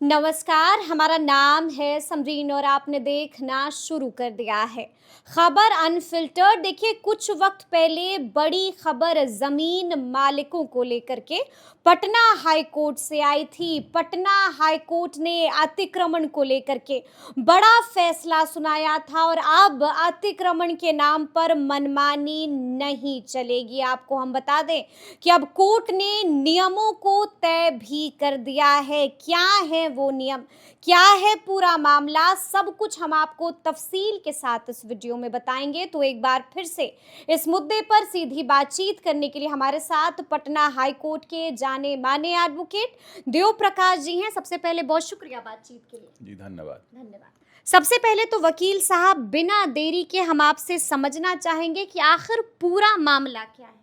नमस्कार, हमारा नाम है समरीन और आपने देखना शुरू कर दिया है खबर अनफिल्टर्ड। देखिए, कुछ वक्त पहले बड़ी खबर जमीन मालिकों को लेकर के पटना हाई कोर्ट से आई थी। पटना हाई कोर्ट ने अतिक्रमण को लेकर के बड़ा फैसला सुनाया था और अब अतिक्रमण के नाम पर मनमानी नहीं चलेगी। आपको हम बता दें कि अब कोर्ट ने नियमों को तय भी कर दिया है। क्या है वो नियम, क्या है पूरा मामला, सब कुछ हम आपको तफसील के साथ इस वीडियो में बताएंगे। तो एक बार फिर से इस मुद्दे पर सीधी बातचीत करने के लिए हमारे साथ पटना हाई कोर्ट के जाने माने एडवोकेट देव प्रकाश जी हैं। सबसे पहले बहुत शुक्रिया बातचीत के लिए। जी धन्यवाद। धन्यवाद। सबसे पहले तो वकील साहब, बिना देरी के हम आपसे समझना चाहेंगे कि आखिर पूरा मामला क्या है।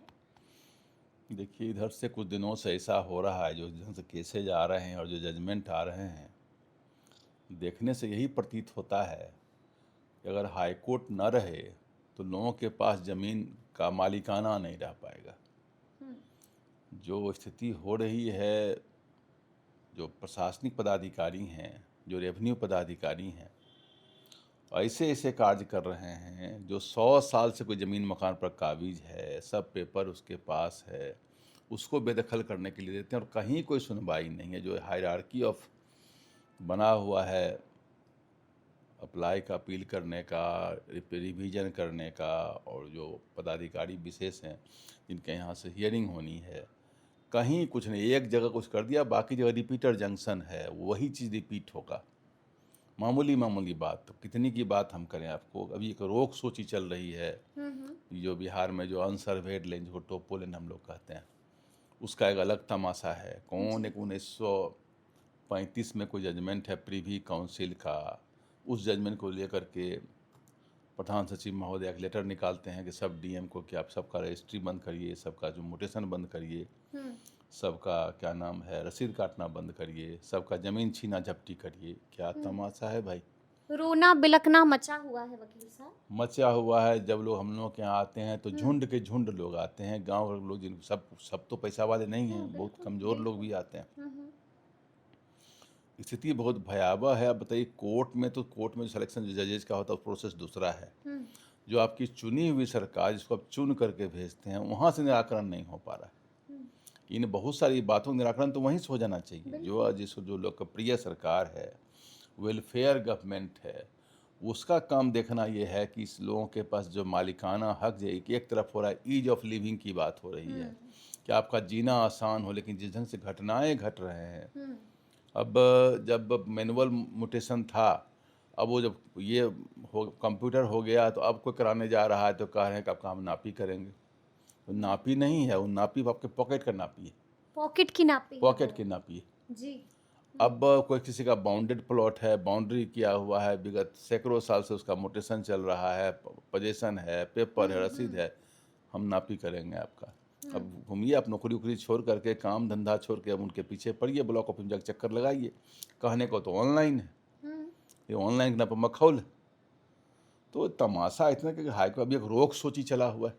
देखिए, इधर से कुछ दिनों से ऐसा हो रहा है, जो ढंग से केसेज आ रहे हैं और जो जजमेंट आ रहे हैं, देखने से यही प्रतीत होता है कि अगर हाई कोर्ट न रहे तो लोगों के पास ज़मीन का मालिकाना नहीं रह पाएगा। जो स्थिति हो रही है, जो प्रशासनिक पदाधिकारी हैं, जो रेवेन्यू पदाधिकारी हैं, ऐसे ऐसे कार्य कर रहे हैं जो 100 साल से कोई ज़मीन मकान पर काबिज है, सब पेपर उसके पास है, उसको बेदखल करने के लिए देते हैं और कहीं कोई सुनवाई नहीं है। जो हायरार्की ऑफ बना हुआ है अप्लाई का, अपील करने का, रिवीजन करने का, और जो पदाधिकारी विशेष हैं जिनके यहाँ से हियरिंग होनी है, कहीं कुछ नहीं। एक जगह कुछ कर दिया, बाकी जगह रिपीटर जंक्शन है, वही चीज़ रिपीट होगा। मामूली मामूली बात, तो कितनी की बात हम करें आपको। अभी एक रोक सूची चल रही है जो बिहार में, जो अनसर्वेड लैंड, जिसको टोपो लैंड हम लोग कहते हैं, उसका एक अलग तमाशा है। कौन एक 1935 में कोई जजमेंट है प्रीवी काउंसिल का, उस जजमेंट को लेकर के प्रधान सचिव महोदय एक लेटर निकालते हैं कि सब डीएम को कि आप सबका रजिस्ट्री बंद करिए, सबका जो म्यूटेशन बंद करिए, सबका क्या नाम है रसीद काटना बंद करिए, सबका ज़मीन छीना झपटी करिए। क्या तमाशा है भाई। रोना बिलखना मचा हुआ है वकील साहब। मचा हुआ है। जब लोग हम लोग के यहाँ आते हैं तो झुंड के झुंड लोग आते हैं, गांव के लोग, जिन सब तो पैसा वाले नहीं हैं, बहुत कमज़ोर लोग भी आते हैं। स्थिति बहुत भयावह है। अब बताइए, कोर्ट में जो सिलेक्शन जजेज का होता है, प्रोसेस दूसरा है। जो आपकी चुनी हुई सरकार, जिसको आप चुन करके भेजते हैं, वहाँ से निराकरण नहीं हो पा रहा है। इन बहुत सारी बातों का निराकरण तो वहीं से हो जाना चाहिए। जो लोकप्रिय सरकार है, वेलफेयर गवर्नमेंट है, उसका काम देखना ये है कि इस लोगों के पास जो मालिकाना हक है, एक तरफ हो रहा है ईज ऑफ लिविंग की बात हो रही है कि आपका जीना आसान हो, लेकिन जिस ढंग से घटनाएं घट रहे हैं। अब जब मैनुअल म्यूटेशन था, अब वो जब ये कंप्यूटर हो गया, तो अब कोई कराने जा रहा है तो कह रहे हैं कि आपका हम नापी करेंगे। तो नापी नहीं है, वो नापी आपके पॉकेट का नापी है। पॉकेट की नापी, पॉकेट की नापी है जी। अब कोई किसी का बाउंडेड प्लॉट है, बाउंड्री किया हुआ है, विगत सैकड़ों साल से उसका म्यूटेशन चल रहा है, पोजीशन है, पेपर है, रसीद है, हम नापी करेंगे आपका। अब घूमिए, आप नौकरी वोकरी छोड़ करके, काम धंधा छोड़ के अब उनके पीछे पड़िए, ब्लॉक ऑफिस जाकर चक्कर लगाइए। कहने को तो ऑनलाइन है, ये ऑनलाइन ना पर मखौल है। तो तमाशा इतना कि हाईकोर्ट अभी एक रोक सूची चला हुआ है,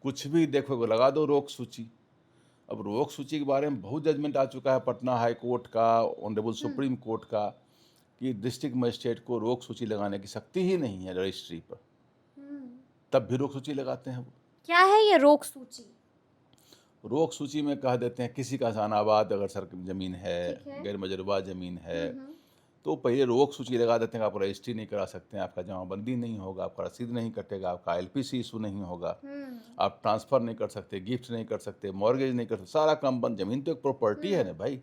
कुछ भी देखो लगा दो रोक सूची। अब रोक सूची के बारे में बहुत जजमेंट आ चुका है पटना हाई कोर्ट का, ऑनरेबल सुप्रीम कोर्ट का, कि डिस्ट्रिक्ट मजिस्ट्रेट को रोक सूची लगाने की शक्ति ही नहीं है रजिस्ट्री पर, तब भी रोक सूची लगाते हैं वो। क्या है ये रोक सूची? रोक सूची में कह देते हैं किसी का अनाबाद अगर सर जमीन है, गैर मजरूबा जमीन है, तो पहले रोक सूची लगा देते हैं, आप रजिस्ट्री नहीं करा सकते हैं, आपका जमाबंदी नहीं होगा, आपका रसीद नहीं कटेगा, आपका एलपीसी इशू नहीं होगा, आप ट्रांसफ़र नहीं कर सकते, गिफ्ट नहीं कर सकते, मॉर्गेज नहीं कर सकते, सारा काम बंद। ज़मीन तो एक प्रॉपर्टी है ना भाई।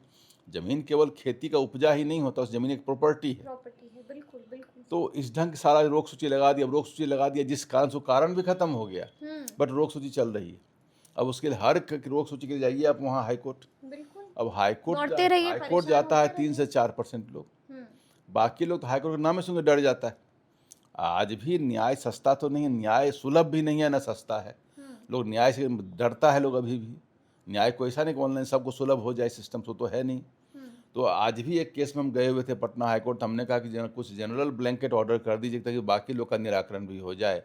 ज़मीन केवल खेती का उपजा ही नहीं होता, उस ज़मीन एक प्रॉपर्टी है। बिल्कुल बिल्कुल। तो इस ढंग सारा रोक सूची लगा दिया। अब रोक सूची लगा दिया, जिस कारण से कारण भी खत्म हो गया, बट रोक सूची चल रही है। अब उसके लिए हर रोक सूची के लिए जाइए आप वहाँ हाईकोर्ट। अब हाईकोर्ट जाता है 3 से 4% लोग, बाकी लोग तो हाईकोर्ट के नाम में सुन डर जाता है। आज भी न्याय सस्ता तो नहीं है, न्याय सुलभ भी नहीं है, ना सस्ता है। लोग न्याय से डरता है लोग अभी भी। न्याय को ऐसा नहीं कि ऑनलाइन सबको सुलभ हो जाए, सिस्टम तो है नहीं। तो आज भी एक केस में हम गए हुए थे पटना हाईकोर्ट, हमने कहा कि कुछ जनरल ब्लैंकेट ऑर्डर कर दीजिए ताकि बाकी लोग का निराकरण भी हो जाए।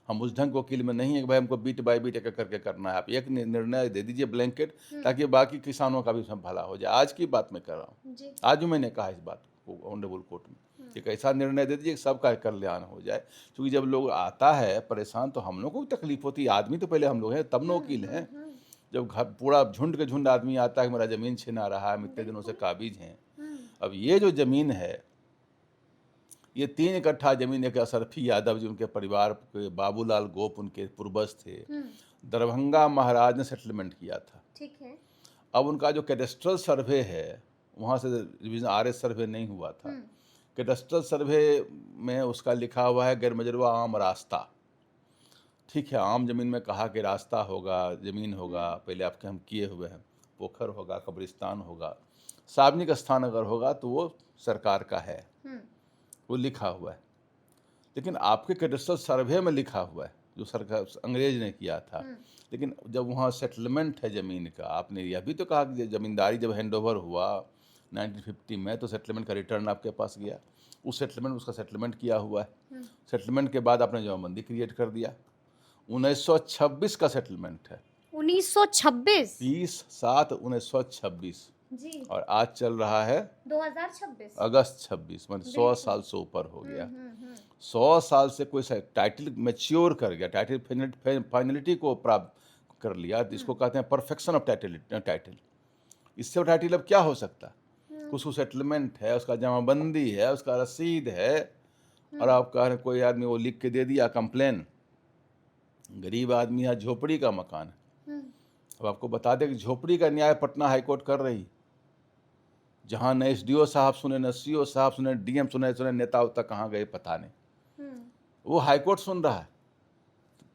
हम उस ढंग के वकील में नहीं है कि भाई हमको बीट बाय बीट एक एक करके करना है। आप एक निर्णय दे दीजिए ब्लैंकेट, ताकि बाकी किसानों का भी उसमें भला हो जाए। आज की बात मैं कर रहा हूँ, जी। आज भी मैंने कहा इस बात को ऑनरेबल कोर्ट में, एक ऐसा निर्णय दे दीजिए कि सबका कल्याण हो जाए। क्योंकि जब लोग आता है परेशान तो हम लोग को भी तकलीफ होती है। आदमी तो पहले हम लोग हैं, तब न वकील हैं। जब घर पूरा झुंड के झुंड आदमी आता है कि मेरा ज़मीन छिना रहा है, हम इतने दिनों से काबिज हैं। अब ये जो ज़मीन है, ये 3 कट्ठा ज़मीन एक अशरफी यादव जी, उनके परिवार के बाबूलाल गोप उनके पूर्वज थे, दरभंगा महाराज ने सेटलमेंट किया था। ठीक है। अब उनका जो कैडेस्ट्रल सर्वे है, वहाँ से रिवीजन RS सर्वे नहीं हुआ था। कैडेस्ट्रल सर्वे में उसका लिखा हुआ है गैरमजरूआ आम रास्ता। ठीक है, आम ज़मीन में कहा कि रास्ता होगा, ज़मीन होगा, पहले आपके हम किए हुए हैं, पोखर होगा, कब्रिस्तान होगा, सार्वजनिक स्थान अगर होगा तो वो सरकार का है, वो लिखा हुआ है। लेकिन आपके कैडेस्ट्रल सर्वे में लिखा हुआ है, जो सरकार अंग्रेज ने किया था। लेकिन जब वहाँ सेटलमेंट है ज़मीन का, आपने यह भी तो कहा कि ज़मींदारी जब हैंडओवर हुआ 1950 में, तो सेटलमेंट का रिटर्न आपके पास गया। उस सेटलमेंट, उसका सेटलमेंट किया हुआ है। सेटलमेंट के बाद आपने जमाबंदी क्रिएट कर दिया। 1926 का सेटलमेंट है, 1926। 30/7/1926, जी। और आज चल रहा है 2026। अगस्त 26, मतलब 100 साल से ऊपर हो गया। 100 साल से कोई टाइटल मैच्योर कर गया, टाइटल फाइनलिटी को प्राप्त कर लिया, इसको कहते हैं परफेक्शन ऑफ टाइटल। इससे टाइटल अब क्या हो सकता? उसको सेटलमेंट है, उसका जमाबंदी है, उसका रसीद है, और आप कह रहे हैं कोई आदमी वो लिख के दे दिया कंप्लेन। गरीब आदमी है, झोपड़ी का मकान है। अब आपको बता दें कि झोपड़ी का न्याय पटना हाईकोर्ट कर रही, जहाँ न SDO साहब सुने, न CO साहब सुने, DM सुने, नेता उता कहाँ गए पता नहीं, वो हाईकोर्ट सुन रहा है।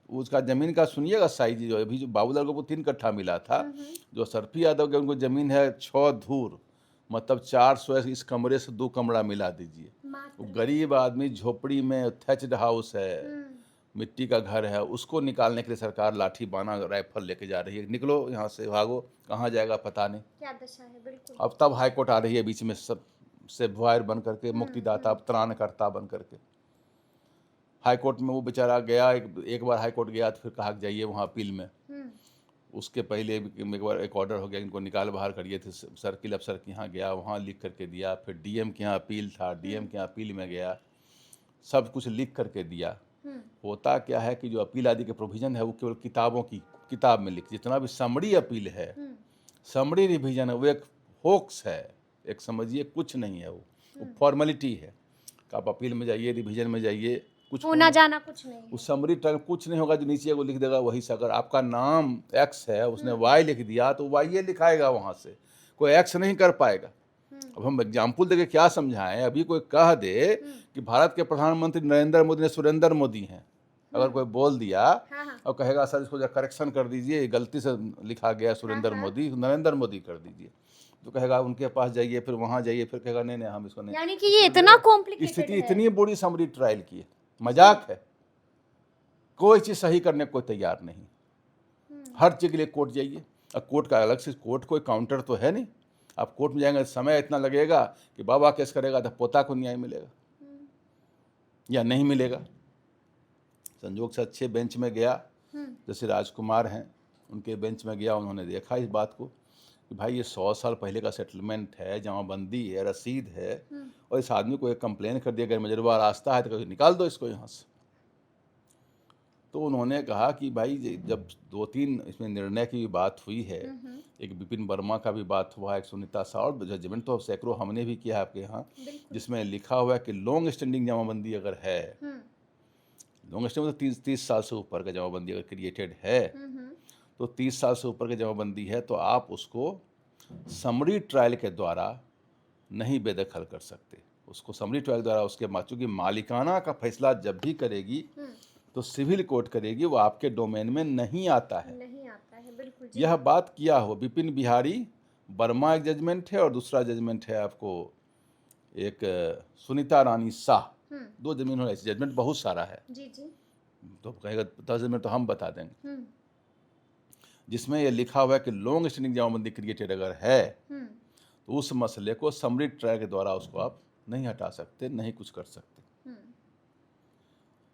उसका ज़मीन का सुनिएगा साइज, जो अभी जो बाबूलाल को 3 कट्ठा मिला था, जो सरफी यादव के उनको ज़मीन है 6 धूर, मतलब 400, इस कमरे से 2 कमरा मिला दीजिए। वो गरीब आदमी झोपड़ी में, थैच्ड हाउस है, मिट्टी का घर है, उसको निकालने के लिए सरकार लाठी बाना राइफल लेके जा रही है। निकलो यहाँ से, भागो, कहाँ जाएगा पता नहीं। क्या दशा है, बिल्कुल। अब तब हाईकोर्ट आ रही है बीच में, सब सेववायर बन करके, मुक्तिदाता, त्राणकर्ता बन करके। हाईकोर्ट में वो बेचारा गया, एक बार हाईकोर्ट गया तो फिर कहा कि जाइए वहाँ अपील में। उसके पहले एक बार एक ऑर्डर हो गया, इनको निकाल बाहर करिए थे। सर्किल अफसर के यहाँ गया, वहाँ लिख करके दिया। फिर DM के यहाँ अपील था, DM के यहाँ अपील में गया, सब कुछ लिख करके दिया। होता क्या है कि जो अपील आदि के प्रोविज़न है, वो केवल किताब में लिख, जितना भी समरी अपील है, समरी रिवीजन है, वो एक होक्स है, एक समझिए कुछ नहीं है, वो फॉर्मेलिटी है। आप अपील में जाइए, रिवीजन में जाइए, कुछ होना जाना कुछ नहीं है। उस समरी टर्म कुछ नहीं होगा, जो नीचे वो लिख देगा वही से। अगर आपका नाम X है, उसने Y लिख दिया तो Y ये लिखाएगा, वहाँ से कोई X नहीं कर पाएगा। अब हम एग्जाम्पल देके क्या समझाएं? अभी कोई कह दे कि भारत के प्रधानमंत्री नरेंद्र मोदी ने सुरेंद्र मोदी हैं, अगर कोई बोल दिया और कहेगा सर इसको करेक्शन कर दीजिए, गलती से लिखा गया सुरेंद्र मोदी, नरेंद्र मोदी कर दीजिए, तो कहेगा उनके पास जाइए, फिर वहाँ जाइए, फिर कहेगा नहीं हम इसको नहीं। यानी कि ये इतना कॉम्प्लिकेटेड स्थिति इतनी बड़ी समरी ट्रायल की है, मजाक है। कोई चीज़ सही करने को तैयार नहीं, हर चीज़ के लिए कोर्ट जाइए। अब कोर्ट का अलग से, कोर्ट कोई काउंटर तो है नहीं। आप कोर्ट में जाएंगे, समय इतना लगेगा कि बाबा केस करेगा तो पोता को न्याय मिलेगा या नहीं मिलेगा। संजोग से अच्छे बेंच में गया, जैसे राजकुमार हैं, उनके बेंच में गया, उन्होंने देखा इस बात को कि भाई ये 100 साल पहले का सेटलमेंट है, जमाबंदी है, रसीद है, और इस आदमी को एक कंप्लेन कर दिया, गैरमजरूआ रास्ता है, तो कभी निकाल दो इसको यहाँ से। तो उन्होंने कहा कि भाई जब 2-3 इसमें निर्णय की भी बात हुई है, एक विपिन वर्मा का भी बात हुआ है, एक सुनीता शाह, और जजमेंट तो सैकड़ों हमने भी किया है आपके यहाँ, जिसमें लिखा हुआ है कि लॉन्ग स्टैंडिंग जमाबंदी अगर है, लॉन्ग स्टैंडिंग तो 30 साल से ऊपर का जमाबंदी अगर क्रिएटेड है, तो 30 साल से ऊपर की जमाबंदी है, तो आप उसको समरी ट्रायल के द्वारा नहीं बेदखल कर सकते। उसको समरी ट्रायल द्वारा उसके चूँकि मालिकाना का फैसला जब भी करेगी तो सिविल कोर्ट करेगी, वो आपके डोमेन में नहीं आता है। बिल्कुल जी। यह बात किया हो। विपिन बिहारी वर्मा एक जजमेंट है, और दूसरा जजमेंट है आपको एक सुनीता रानी शाह, 2 जमीन होने, जजमेंट बहुत सारा है जी। तो कहेगा 10 जजमेंट तो हम बता देंगे, जिसमें यह लिखा हुआ है कि लॉन्ग स्टैंडिंग जमाबंदी क्रिएटेड अगर है, तो उस मसले को समरी ट्रायल के द्वारा उसको आप नहीं हटा सकते, नहीं कुछ कर सकते।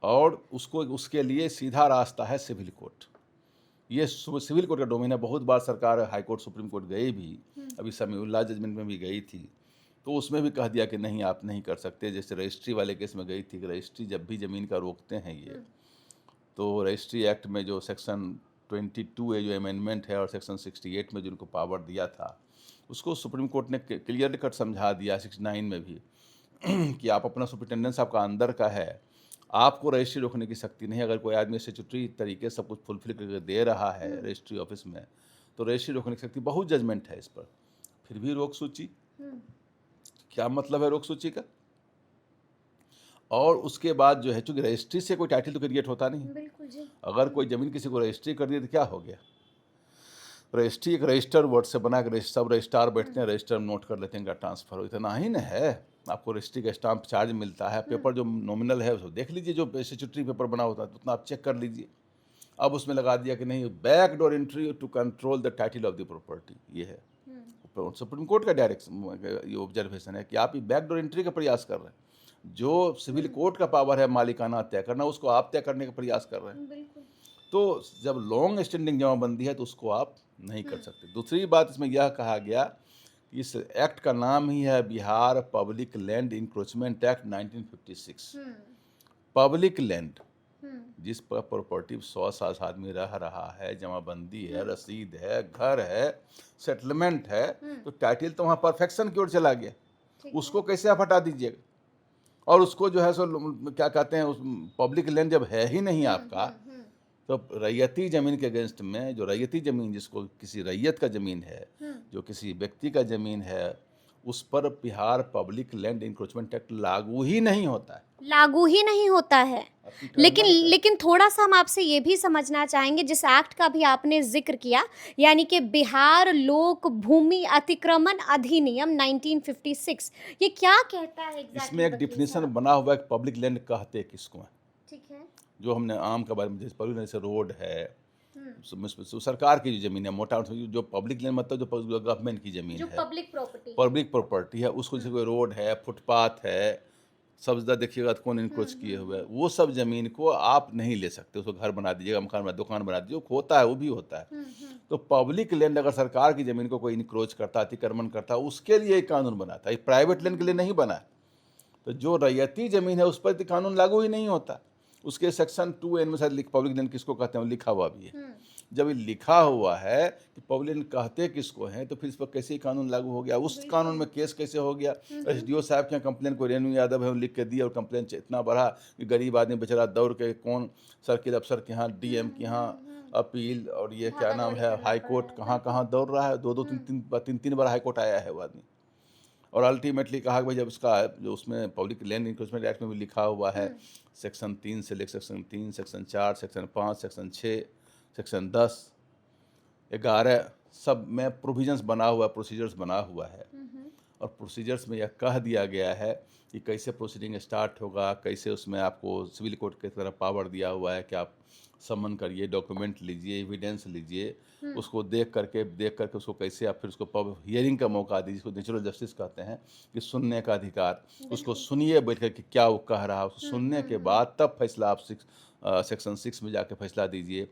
और उसको उसके लिए सीधा रास्ता है सिविल कोर्ट। ये सिविल कोर्ट का डोमेन है। बहुत बार सरकार हाई कोर्ट सुप्रीम कोर्ट गई भी, अभी समीउल्लाह जजमेंट में भी गई थी, तो उसमें भी कह दिया कि नहीं आप नहीं कर सकते। जैसे रजिस्ट्री वाले केस में गई थी कि रजिस्ट्री जब भी ज़मीन का रोकते हैं ये, तो रजिस्ट्री एक्ट में जो सेक्शन 22 है जो अमेंडमेंट है और सेक्शन 68 में जिनको पावर दिया था, उसको सुप्रीम कोर्ट ने क्लियर कट समझा दिया 69 में भी कि आप अपना सुपरिटेंडेंस आपका अंदर का है, आपको रजिस्ट्री रोकने की शक्ति नहीं। अगर कोई आदमी स्टैट्यूटरी तरीके से सब कुछ फुलफिल करके दे रहा है रजिस्ट्री ऑफिस में, तो रजिस्ट्री रोकने की शक्ति। बहुत जजमेंट है इस पर, फिर भी रोक सूची। क्या मतलब है रोक सूची का? और उसके बाद जो है, चूंकि रजिस्ट्री से कोई टाइटल तो क्रिएट होता नहीं। बिल्कुल जी। अगर कोई ज़मीन किसी को रजिस्ट्री कर दी तो क्या हो गया? रजिस्ट्री एक रजिस्टर वर्ड से बना के सब रजिस्ट्रार बैठते हैं, रजिस्टर में नोट कर लेते हैं, इनका ट्रांसफर हो, इतना ही न है। आपको रजिस्ट्री का स्टाम्प चार्ज मिलता है, पेपर जो नॉमिनल है उसको देख लीजिए, जो स्टैट्यूटरी पेपर बना होता है उतना आप चेक कर लीजिए। अब उसमें लगा दिया कि नहीं, back door entry to control the title of the property, ये है सुप्रीम कोर्ट का डायरेक्शन, ये ऑब्जर्वेशन है कि आप ये बैक डोर एंट्री का प्रयास कर रहे हैं। जो सिविल कोर्ट का पावर है मालिकाना तय करना, उसको आप तय करने का प्रयास कर रहे हैं। बिल्कुल। तो जब लॉन्ग स्टैंडिंग जमाबंदी है तो उसको आप नहीं कर सकते। दूसरी बात इसमें यह कहा गया कि इस एक्ट का नाम ही है Bihar public land encroachment act 1956। Public land, जिस पर प्रॉपर्टी 100 साल से आदमी रह रहा है, जमाबंदी है, रसीद है, घर है, सेटलमेंट है, तो टाइटल तो वहाँ परफेक्शन की ओर चला गया। उसको कैसे आप हटा दीजिएगा? और उसको जो है सो क्या कहते हैं, उस पब्लिक लैंड जब है ही नहीं आपका, तो रैयती ज़मीन के अगेंस्ट में, जो रैयती ज़मीन जिसको किसी रैयत का ज़मीन है, जो किसी व्यक्ति का ज़मीन है, उस पर Bihar public land encroachment act लागू ही नहीं होता है। लागू ही नहीं होता है। लेकिन थोड़ा सा हम आपसे ये भी समझना चाहेंगे, जिस एक्ट का भी आपने जिक्र किया, यानी कि बिहार लोक भूमि अतिक्रमण अधिनियम 1956, ये क्या कहता है exactly? इसमें एक डिफिनेशन बना हुआ है कि पब्लिक लैंड कहते किसको हैं। ठीक है। जो हमने आम का बारे में, जैसे पब्लिक लैंड से रोड है, सरकार की जो ज़मीन है, मोटा जो पब्लिक लैंड मतलब जो गवर्नमेंट की ज़मीन है, पब्लिक प्रॉपर्टी है, उसको जैसे कोई रोड है, फुटपाथ है, सब्जा देखिएगा तो कौन इनक्रोच किए हुए है, वो सब ज़मीन को आप नहीं ले सकते। उसको घर बना दीजिएगा, मकान बना, दुकान बना दीजिए, होता है, वो भी होता है। तो पब्लिक लैंड अगर सरकार की ज़मीन को कोई इनक्रोच करता, अतिक्रमण करता, उसके लिए एक कानून बना था। ये प्राइवेट लैंड के लिए नहीं बना है। तो जो रैयती ज़मीन है उस पर कानून लागू ही नहीं होता। उसके सेक्शन 2N में शायद पब्लिक लैंड किसको कहते हैं लिखा हुआ भी है। जब ये लिखा हुआ है कि पब्लिक लैंड कहते किसको हैं, तो फिर इस पर कैसे कानून लागू हो गया? उस कानून में केस कैसे हो गया? SDO साहब के यहाँ कंप्लेन को रेणु यादव है लिख के दिया, और कंप्लेन इतना बढ़ा कि गरीब आदमी बेचारा दौड़ के कौन सर्किल अफसर के यहाँ, DM के यहाँ अपील, और ये क्या नाम है, हाई कोर्ट, कहाँ कहाँ दौड़ रहा है। 2-2 3-3 बार हाई कोर्ट आया है वो आदमी। और अल्टीमेटली कहा कि भाई जब उसका जो उसमें पब्लिक लैंड इंक्रोचमेंट एक्ट में भी लिखा हुआ है, सेक्शन 3 से लेकर section 3, section 4, section 5, section 6, section 10, 11 सब में प्रोविजंस बना हुआ है, प्रोसीजर्स बना हुआ है। और प्रोसीजर्स में यह कह दिया गया है कि कैसे प्रोसीडिंग स्टार्ट होगा, कैसे उसमें आपको सिविल कोर्ट की तरफ पावर दिया हुआ है कि आप समन करिए, डॉक्यूमेंट लीजिए, एविडेंस लीजिए, उसको देख करके उसको कैसे आप फिर उसको हियरिंग का मौका दीजिए, जिसको नेचुरल जस्टिस कहते हैं कि सुनने का अधिकार। उसको सुनिए बैठ कर कि क्या वो कह रहा है, उसको सुनने के बाद तब फैसला आप सेक्शन 6 में जाके फैसला दीजिए।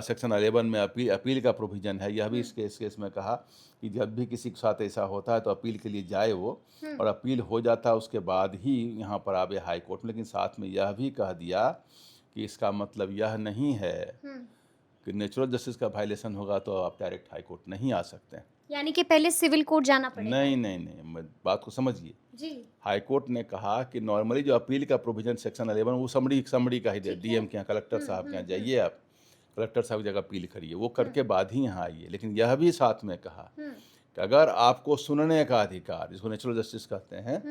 सेक्शन 11 में अपील का प्रोविज़न है। यह भी इस केस में कहा कि जब भी किसी के साथ ऐसा होता है तो अपील के लिए जाए वो, और अपील हो जाता है उसके बाद ही यहाँ पर आवे हाई कोर्ट में। लेकिन साथ में यह भी कह दिया कि इसका मतलब यह नहीं है कि नेचुरल जस्टिस का वायलेशन होगा तो आप डायरेक्ट हाई कोर्ट नहीं आ सकते हैं। यानी कि पहले सिविल कोर्ट जाना पड़ेगा। नहीं, बात को समझिए जी। हाई कोर्ट ने कहा कि नॉर्मली जो अपील का प्रोविजन सेक्शन 11 वो समरी का ही दे, DM के यहाँ, कलेक्टर साहब के यहाँ जाइए, आप कलेक्टर साहब की जगह अपील करिए, वो करके बाद ही यहाँ आइए। लेकिन यह भी साथ में कहा कि अगर आपको सुनने का अधिकार, जिसको नेचुरल जस्टिस कहते हैं,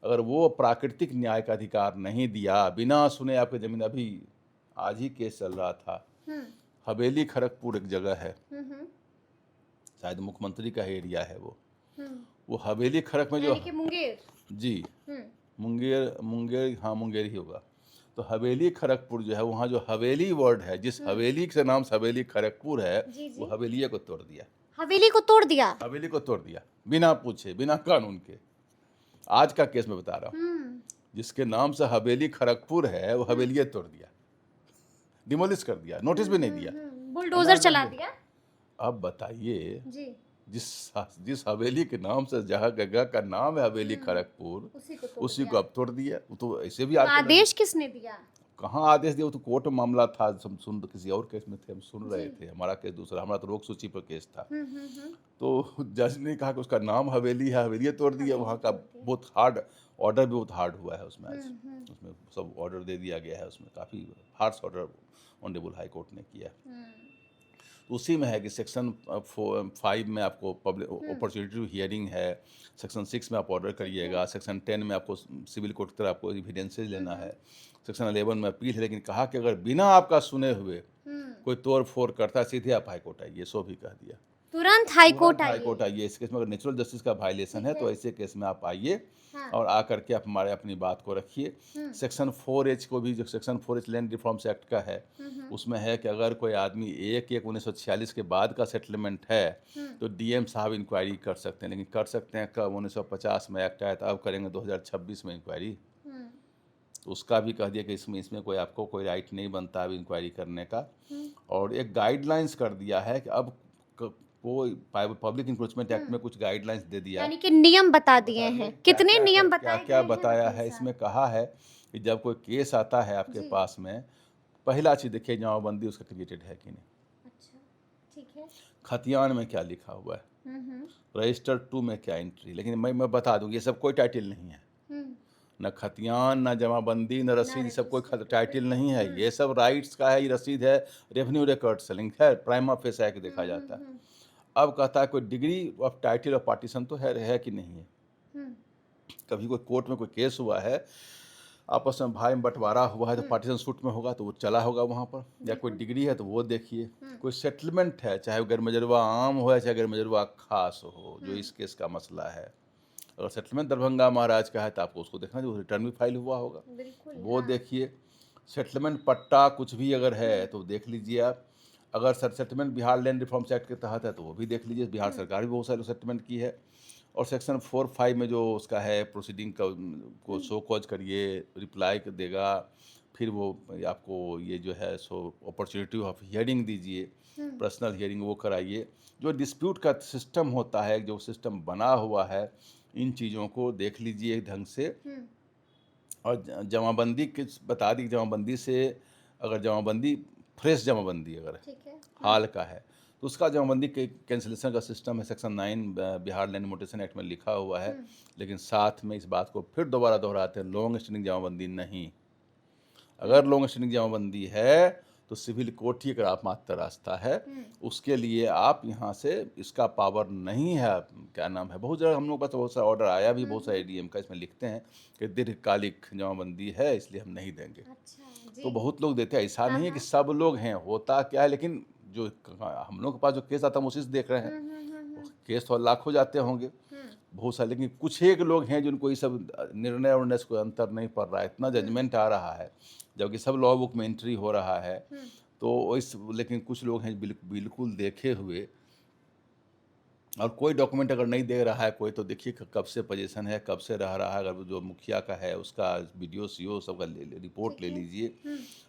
अगर वो प्राकृतिक न्याय का अधिकार नहीं दिया, बिना सुने आपकी जमीन, अभी आज ही केस चल रहा था, हवेली खड़गपुर एक जगह है, शायद मुख्यमंत्री का एरिया है वो हवेली खड़ग में जो मुंगेर, जी मुंगेर, हाँ मुंगेर ही होगा। तो हवेली खड़गपुर जो है, वहाँ जो हवेली वर्ड है, जिस हवेली से नाम से हवेली खड़गपुर है, वो हवेली को तोड़ दिया। हवेली को तोड़ दिया बिना पूछे, बिना कानून के। आज का केस मैं बता रहा हूँ। जिसके नाम से हवेली खड़गपुर है वो हवेली तोड़ दिया, डिमोलिश कर दिया, नोटिस भी नहीं दिया। बुलडोजर चला दिया। अब बताइए, जी, जिस जिस हवेली के नाम से, जहाँ जगह का नाम है हवेली खड़गपुर, उसी को अब तोड़ दिया। वो तो ऐसे भी तो आपको आदेश किसने दिया? कहाँ आदेश दिया? वो तो कोर्ट में मामला था, हम सुन किसी और केस में थे, हम सुन रहे थे। हमारा केस दूसरा, हमारा तो रोक सूची पर केस था। तो जज ने कहा कि उसका नाम हवेली है, हवेली तोड़ दिया। वहाँ का बहुत हार्ड ऑर्डर भी बहुत हार्ड हुआ है उसमें आज। उसमें सब ऑर्डर दे दिया गया है, उसमें काफ़ी harsh order honourable high court ने किया है। उसी में है कि सेक्शन 5 में आपको पब्लिक अपॉर्चुनिटी टू हियरिंग है, सेक्शन 6 में आप ऑर्डर करिएगा, सेक्शन 10 में आपको सिविल कोर्ट की तरफ आपको एविडेंसेज लेना है, सेक्शन 11 में अपील है। लेकिन कहा कि अगर बिना आपका सुने हुए कोई तोड़ फोड़ करता है, सीधे आप हाई कोर्ट आइए, सो भी कह दिया। तुरंत हाई कोर्ट हाई कोर्ट आइए। इस केस में अगर नेचुरल जस्टिस का वायलेशन है तो ऐसे केस में आप आइए और आकर के आप हमारे अपनी बात को रखिए। सेक्शन 4H को भी, जो section 4H land reforms act का है, उसमें है कि अगर कोई आदमी 1/1/1946 के बाद का सेटलमेंट है तो डीएम साहब इंक्वायरी कर सकते हैं। लेकिन कर सकते हैं कब? 1950 में एक्ट आया था, अब करेंगे 2026 में इंक्वायरी। तो उसका भी कह दिया कि इसमें कोई आपको कोई राइट नहीं बनता अब इंक्वायरी करने का। और एक गाइडलाइंस कर दिया है कि अब कोई पब्लिक इंक्रोचमेंट एक्ट में कुछ गाइडलाइंस दे दिया, यानी कि नियम बता दिए हैं। कितने नियम बताए क्या गए हैं बताया वकील है? साहब? इसमें कहा है कि जब कोई केस आता है आपके पास में, पहला चीज़ देखिए जमाबंदी उसका क्रिएटेड है कि नहीं, अच्छा, ठीक है। खतियान में क्या लिखा हुआ है, रजिस्टर 2 में क्या एंट्री। लेकिन मैं बता दूं, ये सब कोई टाइटल नहीं है, न खतियान, न जमाबंदी, न रसीद, ये सब कोई टाइटल नहीं है। ये सब राइट्स का है। ये रसीद है, रेवेन्यू रिकॉर्ड से लिंक है, प्राइमा फेस है कि देखा जाता है। अब कहता है कोई degree of title of partition तो है कि नहीं है। कभी कोई कोर्ट में कोई केस हुआ है, आपस में भाई में बंटवारा हुआ है, तो पार्टीशन सूट में होगा तो वो चला होगा वहाँ पर। या कोई डिग्री है तो वो देखिए। कोई सेटलमेंट है, चाहे गैर मजरूबा आम हो या चाहे गैर मजरूबा खास हो, जो इस केस का मसला है। अगर सेटलमेंट दरभंगा महाराज का है तो आपको उसको देखना, जो रिटर्न भी फाइल हुआ होगा वो देखिए। सेटलमेंट पट्टा कुछ भी अगर है तो देख लीजिए आप। अगर settlement Bihar land reforms act के तहत है तो वो भी देख लीजिए। बिहार सरकार भी बहुत सारे सेटलमेंट की है। और सेक्शन 4-5 में जो उसका है प्रोसीडिंग को शो कॉज करिए, रिप्लाई देगा, फिर वो आपको ये जो है सो अपॉर्चुनिटी ऑफ हियरिंग दीजिए, पर्सनल हियरिंग वो कराइए। जो डिस्प्यूट का सिस्टम होता है, जो सिस्टम बना हुआ है, इन चीज़ों को देख लीजिए ढंग से। और जमाबंदी के बता दी, जमाबंदी से अगर जमाबंदी फ्रेश जमाबंदी अगर हाल का है तो उसका जमाबंदी के कैंसिलेशन का सिस्टम है, section 9 Bihar land mutation act में लिखा हुआ है। लेकिन साथ में इस बात को फिर दोबारा दोहराते हैं, लॉन्ग स्टैंडिंग जमाबंदी नहीं। अगर लॉन्ग स्टैंडिंग जमाबंदी है तो सिविल कोर्ट ही अगर मात्र रास्ता है, उसके लिए आप यहाँ से, इसका पावर नहीं है। क्या नाम है, बहुत जगह हम लोग पास बहुत सारा ऑर्डर आया भी, बहुत सारे एडीएम का, इसमें लिखते हैं कि दीर्घकालिक जमाबंदी है इसलिए हम नहीं देंगे। तो बहुत लोग देते हैं, ऐसा नहीं है कि सब लोग हैं। होता क्या है, लेकिन जो हम लोग के पास जो केस आता है हम उसी से देख रहे हैं। केस तो लाखों जाते होंगे बहुत सारे, लेकिन कुछ एक लोग हैं जिनको ये सब निर्णय उर्णय कोई अंतर नहीं पड़ रहा है। इतना जजमेंट आ रहा है जबकि सब लॉ बुक में एंट्री हो रहा है। तो इस, लेकिन कुछ लोग हैं बिल्कुल देखे हुए, और कोई डॉक्यूमेंट अगर नहीं दे रहा है कोई, तो देखिए कब से पोजीशन है, कब से रह रहा है। अगर जो मुखिया का है उसका वीडियो सीओ सबका रिपोर्ट ले लीजिए।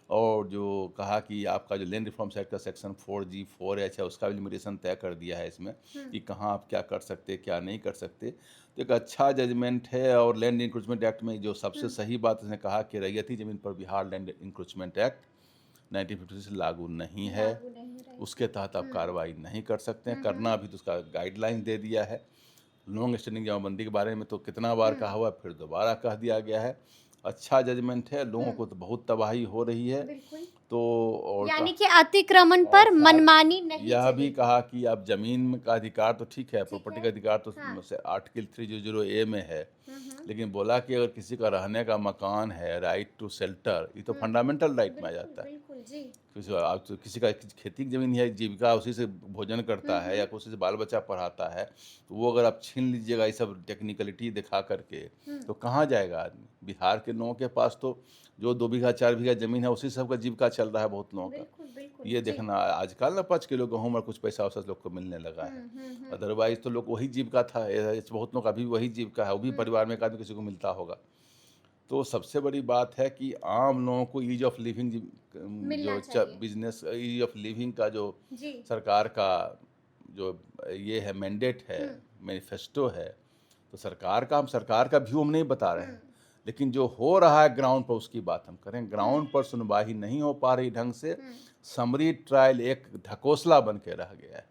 और जो कहा कि आपका जो लैंड रिफॉर्म्स एक्ट का सेक्शन 4G 4H है, उसका भी लिमिटेशन तय कर दिया है इसमें कि कहाँ आप क्या कर सकते क्या नहीं कर सकते। तो एक अच्छा जजमेंट है। और लैंड इंक्रोचमेंट एक्ट में जो सबसे सही बात उसने कहा कि रैयती ज़मीन पर बिहार लैंड इंक्रोचमेंट एक्ट 1950 से लागू नहीं है, उसके तहत आप कार्रवाई नहीं कर सकते हैं। करना भी तो उसका गाइडलाइन दे दिया है। लॉन्ग स्टैंडिंग जमाबंदी के बारे में तो कितना बार कहा हुआ, फिर दोबारा कह दिया गया है। अच्छा जजमेंट है। लोगों को तो बहुत तबाही हो रही है। तो और यानी कि अतिक्रमण पर मनमानी नहीं यह भी कहा कि आप जमीन का अधिकार तो ठीक है, प्रॉपर्टी का अधिकार तो आर्टिकल 300A में है, लेकिन बोला कि अगर किसी का रहने का मकान है, राइट टू शेल्टर, ये तो फंडामेंटल राइट में आ जाता है। किसी का खेती की जमीन है, जीविका उसी से भोजन करता है या उसी से बाल बच्चा पढ़ाता है, तो वो अगर आप छीन लीजिएगा ये सब टेक्निकलिटी दिखा करके, तो कहाँ जाएगा आदमी। बिहार के लोगों के पास तो जो 2 बीघा 4 बीघा जमीन है उसी सब का जीविका चल रहा है बहुत लोगों का। ये देखना आजकल ना 5 किलो गेहूँ और कुछ पैसा वैसा लोग को मिलने लगा है। अदरवाइज तो लोग वही जीविका था, बहुत लोग अभी वही जीविका है, वो भी परिवार में एक आदमी किसी को मिलता होगा। तो सबसे बड़ी बात है कि आम लोगों को ईज ऑफ लिविंग मिलना जो चाहिए। बिजनेस ईज ऑफ लिविंग का जो जी। सरकार का जो ये है मैंडेट है, हम्म। मैनिफेस्टो है, तो सरकार का व्यू हम नहीं बता रहे हैं, हम्म। लेकिन जो हो रहा है ग्राउंड पर उसकी बात हम करें। ग्राउंड पर सुनवाई नहीं हो पा रही ढंग से, हम्म। समरी ट्रायल एक ढकोसला बन के रह गया है।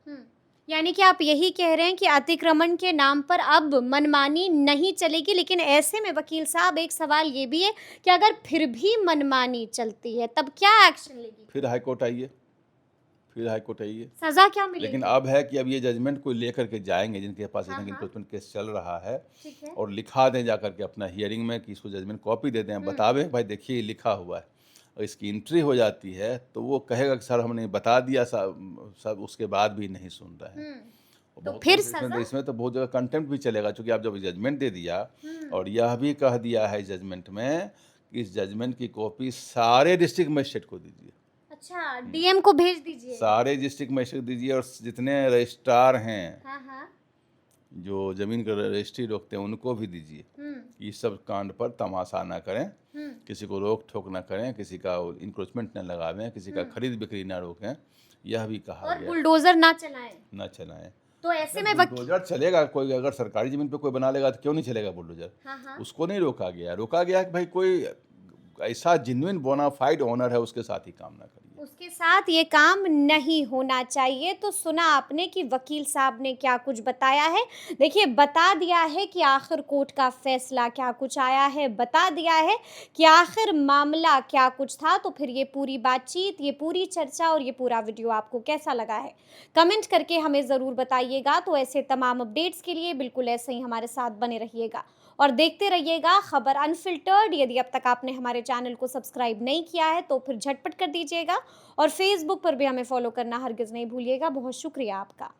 यानी कि आप यही कह रहे हैं कि अतिक्रमण के नाम पर अब मनमानी नहीं चलेगी, लेकिन ऐसे में वकील साहब एक सवाल ये भी है कि अगर फिर भी मनमानी चलती है तब क्या एक्शन लेगी? फिर हाईकोर्ट आइए, सजा क्या मिलेगी? लेकिन अब है कि अब ये जजमेंट कोई लेकर के जाएंगे जिनके पास हाँ, इंक्रोचमेंट केस चल रहा है, ठीक है। और लिखा दें जाकर के अपना हियरिंग में कि इसको जजमेंट कॉपी दे दें, बतावें भाई देखिए ये लिखा हुआ है, और इसकी एंट्री हो जाती है तो वो कहेगा कि सर हमने बता दिया, सब उसके बाद भी नहीं सुन रहे हैं। और तो बहुत फिर इसमें तो बहुत जगह कंटेम्प्ट भी चलेगा, क्योंकि आप जब जजमेंट दे दिया और यह भी कह दिया है जजमेंट में कि इस जजमेंट की कॉपी सारे डिस्ट्रिक्ट मजिस्ट्रेट को दीजिए, अच्छा, डीएम को भेज दीजिए। सारे डिस्ट्रिक्ट मजिस्ट्रेट दीजिए, और जितने रजिस्ट्रार हैं हाँ। जो जमीन का रजिस्ट्री रोकते हैं उनको भी दीजिए। इस सब कांड पर तमाशा ना करें, किसी को रोक ठोक ना करें, किसी का इंक्रोचमेंट न लगावें, किसी का खरीद बिक्री ना रोकें, यह भी कहा और गया। बुलडोजर ना चलाएं। तो ऐसे में बुलडोजर चलेगा, कोई अगर सरकारी जमीन पे कोई बना लेगा तो क्यों नहीं चलेगा बुलडोजर? हाँ। उसको नहीं रोका गया कि भाई कोई ऐसा जेन्युइन बोनाफाइड ओनर है उसके साथ ही काम ना करिए, उसके साथ ये काम नहीं होना चाहिए। तो सुना आपने कि वकील साहब ने क्या कुछ बताया है। देखिए, बता दिया है कि आखिर कोर्ट का फैसला क्या कुछ आया है, बता दिया है कि आखिर मामला क्या कुछ था। तो फिर ये पूरी बातचीत, ये पूरी चर्चा और ये पूरा वीडियो आपको कैसा लगा है, कमेंट करके हमें ज़रूर बताइएगा। तो ऐसे तमाम अपडेट्स के लिए बिल्कुल ऐसे ही हमारे साथ बने रहिएगा और देखते रहिएगा खबर अनफिल्टर्ड। यदि अब तक आपने हमारे चैनल को सब्सक्राइब नहीं किया है तो फिर झटपट कर दीजिएगा, और फेसबुक पर भी हमें फॉलो करना हरगिज़ नहीं भूलिएगा। बहुत शुक्रिया आपका।